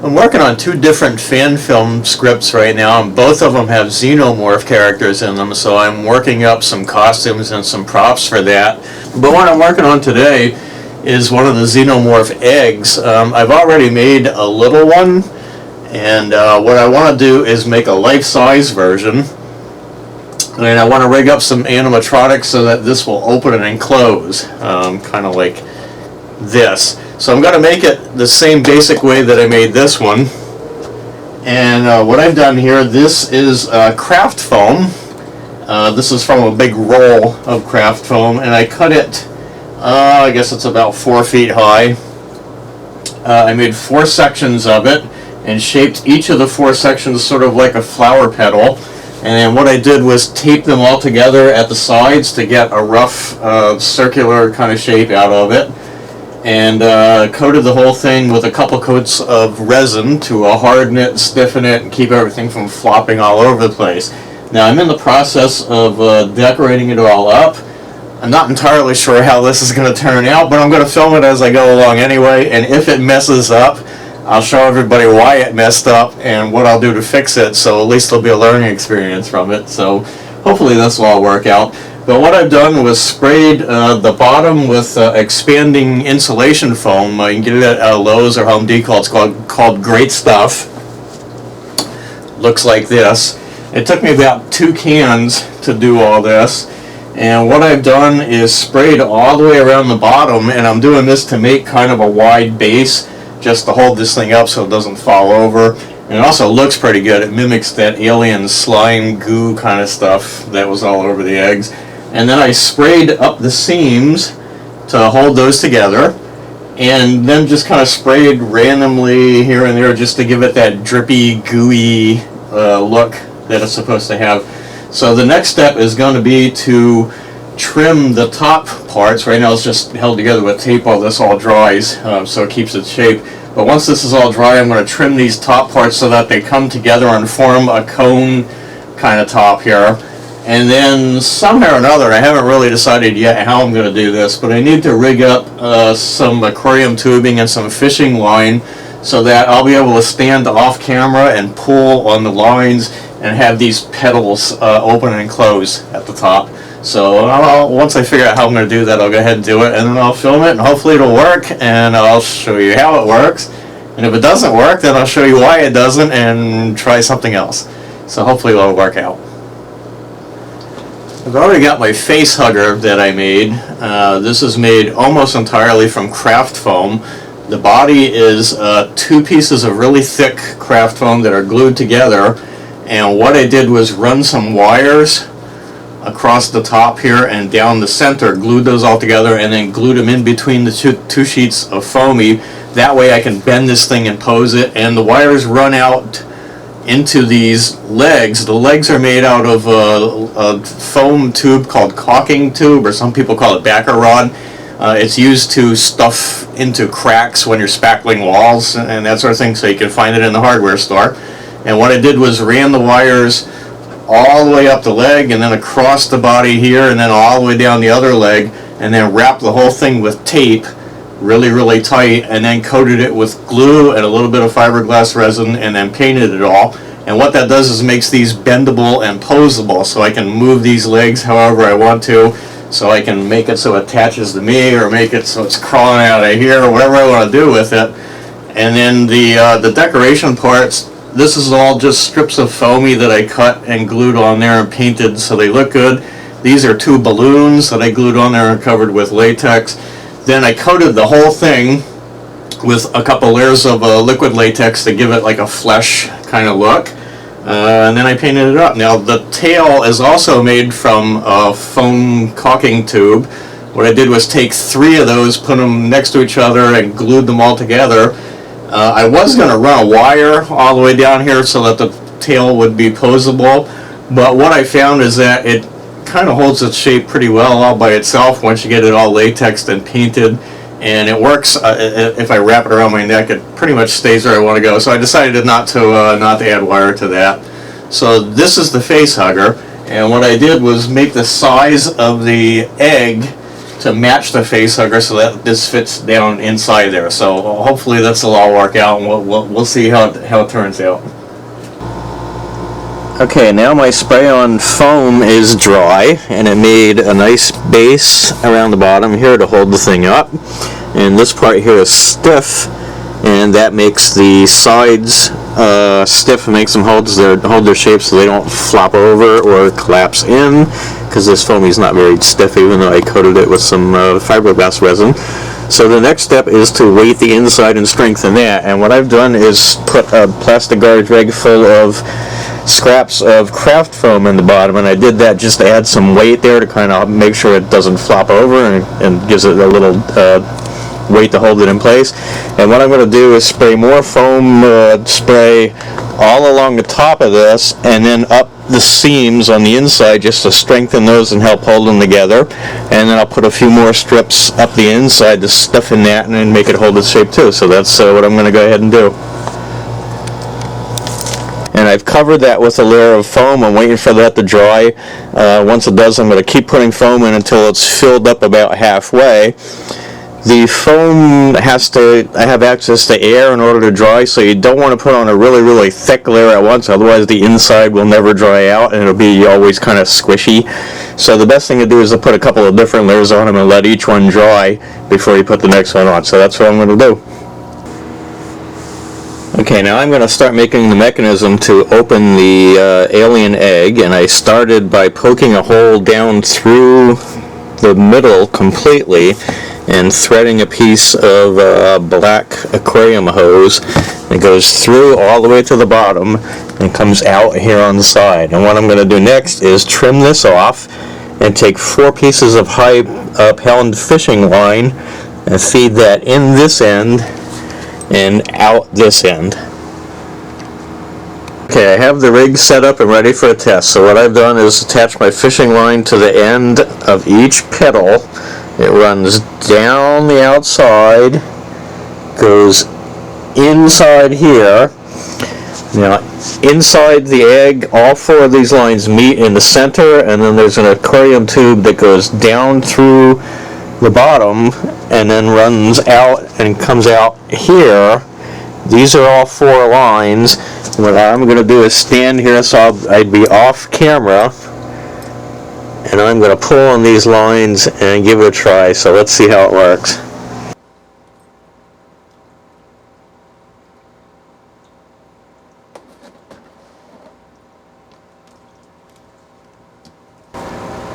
I'm working on two different fan film scripts right now, and both of them have Xenomorph characters in them, so I'm working up some costumes and some props for that. But what I'm working on today is one of the Xenomorph eggs. I've already made a little one, and what I want to do is make a life-size version. And I want to rig up some animatronics so that this will open and close, kind of like this. So I'm going to make it the same basic way that I made this one. And what I've done here, this is craft foam. This is from a big roll of craft foam, and I cut it, I guess it's about 4 feet high. I made 4 sections of it and shaped each of the 4 sections sort of like a flower petal. And then what I did was tape them all together at the sides to get a rough circular kind of shape out of it. And coated the whole thing with a couple coats of resin to harden it, stiffen it, and keep everything from flopping all over the place. Now I'm in the process of decorating it all up. I'm not entirely sure how this is going to turn out, but I'm going to film it as I go along anyway, and if it messes up, I'll show everybody why it messed up and what I'll do to fix it, so at least there'll be a learning experience from it. So hopefully this will all work out. But what I've done was sprayed the bottom with expanding insulation foam. You can get it at Lowe's or Home Depot. It's called Great Stuff. Looks like this. It took me about 2 cans to do all this. And what I've done is sprayed all the way around the bottom, and I'm doing this to make kind of a wide base just to hold this thing up so it doesn't fall over. And it also looks pretty good. It mimics that alien slime goo kind of stuff that was all over the eggs. And then I sprayed up the seams to hold those together, and then just kind of sprayed randomly here and there just to give it that drippy, gooey look that it's supposed to have. So the next step is going to be to trim the top parts. Right now it's just held together with tape while this all dries, so it keeps its shape. But once this is all dry, I'm going to trim these top parts so that they come together and form a cone kind of top here. And then somehow or another, I haven't really decided yet how I'm going to do this, but I need to rig up some aquarium tubing and some fishing line so that I'll be able to stand off camera and pull on the lines and have these petals open and close at the top. So once I figure out how I'm going to do that, I'll go ahead and do it, and then I'll film it, and hopefully it'll work, and I'll show you how it works. And if it doesn't work, then I'll show you why it doesn't and try something else. So hopefully it'll work out. I've already got my face hugger that I made. This is made almost entirely from craft foam. The body is 2 pieces of really thick craft foam that are glued together, and what I did was run some wires across the top here and down the center, glued those all together, and then glued them in between the two sheets of foamy. That way I can bend this thing and pose it, and the wires run out into these legs. The legs are made out of a foam tube called caulking tube, or some people call it backer rod. It's used to stuff into cracks when you're spackling walls and that sort of thing, so you can find it in the hardware store. And what I did was ran the wires all the way up the leg and then across the body here and then all the way down the other leg, and then wrapped the whole thing with tape really tight, and then coated it with glue and a little bit of fiberglass resin, and then painted it all. And what that does is makes these bendable and posable, so I can move these legs however I want to, so I can make it so it attaches to me, or make it so it's crawling out of here, or whatever I want to do with it. And then the decoration parts, this is all just strips of foamy that I cut and glued on there and painted so they look good. These are 2 balloons that I glued on there and covered with latex. Then I coated the whole thing with a couple layers of liquid latex to give it like a flesh kind of look. And then I painted it up. Now the tail is also made from a foam caulking tube. What I did was take 3 of those, put them next to each other, and glued them all together. I was going to run a wire all the way down here so that the tail would be posable, but what I found is that it kind of holds its shape pretty well all by itself once you get it all latexed and painted, and it works. If I wrap it around my neck, it pretty much stays where I want to go, so I decided not to add wire to that. So this is the face hugger, and what I did was make the size of the egg to match the face hugger so that this fits down inside there. So hopefully this will all work out, and we'll see how it turns out. Okay, now my spray-on foam is dry, and it made a nice base around the bottom here to hold the thing up. And this part here is stiff, and that makes the sides stiff and makes them hold their shape so they don't flop over or collapse in, because this foam is not very stiff, even though I coated it with some fiberglass resin. So the next step is to weight the inside and strengthen that. And what I've done is put a plastic garbage bag full of scraps of craft foam in the bottom, and I did that just to add some weight there to kind of make sure it doesn't flop over and gives it a little weight to hold it in place. And what I'm going to do is spray more foam spray all along the top of this, and then up the seams on the inside just to strengthen those and help hold them together. And then I'll put a few more strips up the inside to stiffen that and then make it hold its shape too. So that's what I'm going to go ahead and do. And I've covered that with a layer of foam. I'm waiting for that to dry. Once it does, I'm going to keep putting foam in until it's filled up about halfway. The foam has to have access to air in order to dry, so you don't want to put on a really, really thick layer at once, otherwise the inside will never dry out and it'll be always kind of squishy. So the best thing to do is to put a couple of different layers on them and let each one dry before you put the next one on. So that's what I'm going to do. Okay, now I'm going to start making the mechanism to open the alien egg, and I started by poking a hole down through the middle completely and threading a piece of black aquarium hose. It goes through all the way to the bottom and comes out here on the side. And what I'm going to do next is trim this off and take 4 pieces of high pound fishing line and feed that in this end and out this end. Okay, I have the rig set up and ready for a test. So what I've done is attach my fishing line to the end of each pedal. It runs down the outside, goes inside here. Now, inside the egg, all 4 of these lines meet in the center, and then there's an aquarium tube that goes down through the bottom and then runs out and comes out here. These are all 4 lines. What I'm going to do is stand here so I'd be off camera, and I'm going to pull on these lines and give it a try. So let's see how it works.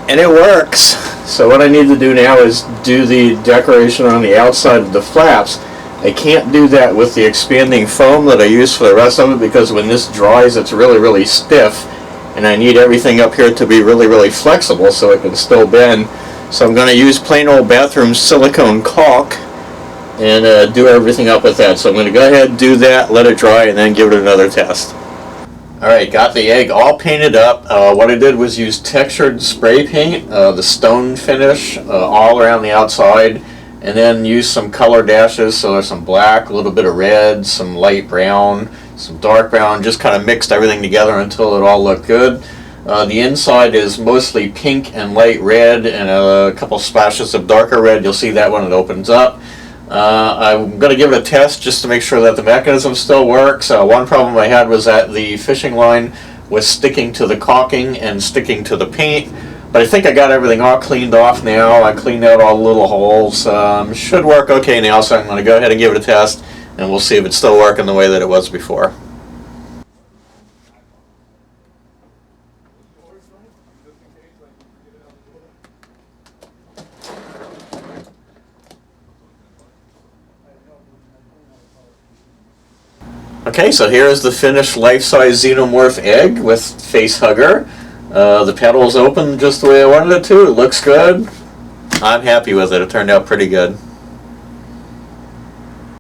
And it works. So what I need to do now is do the decoration on the outside of the flaps. I can't do that with the expanding foam that I use for the rest of it, because when this dries it's really, really stiff, and I need everything up here to be really, really flexible so it can still bend. So I'm going to use plain old bathroom silicone caulk and do everything up with that. So I'm going to go ahead and do that, let it dry, and then give it another test. Alright, got the egg all painted up. What I did was use textured spray paint, the stone finish, all around the outside, and then use some color dashes. So there's some black, a little bit of red, some light brown, some dark brown, just kind of mixed everything together until it all looked good. The inside is mostly pink and light red and a couple splashes of darker red. You'll see that when it opens up. I'm going to give it a test just to make sure that the mechanism still works. One problem I had was that the fishing line was sticking to the caulking and sticking to the paint, but I think I got everything all cleaned off now. I cleaned out all the little holes. Should work okay now, so I'm going to go ahead and give it a test, and we'll see if it's still working the way that it was before. Okay, so here is the finished life-size Xenomorph egg with face hugger. The pedal's open just the way I wanted it to. It looks good. I'm happy with it. It turned out pretty good.